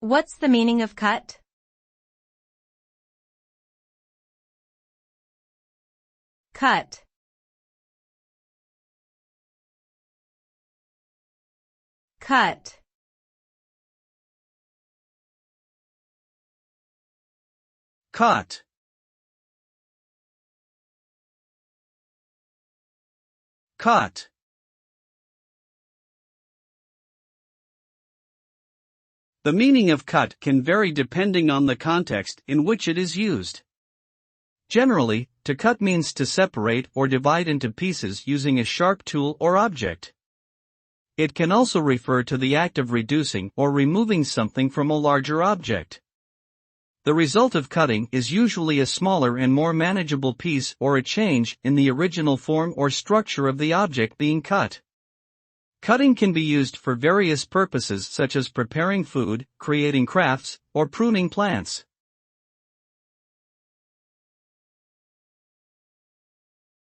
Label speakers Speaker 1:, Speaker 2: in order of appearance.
Speaker 1: What's the meaning of cut? Cut. Cut.
Speaker 2: Cut. Cut. The meaning of cut can vary depending on the context in which it is used. Generally, to cut means to separate or divide into pieces using a sharp tool or object. It can also refer to the act of reducing or removing something from a larger object. The result of cutting is usually a smaller and more manageable piece or a change in the original form or structure of the object being cut. Cutting can be used for various purposes such as preparing food, creating crafts, or pruning plants.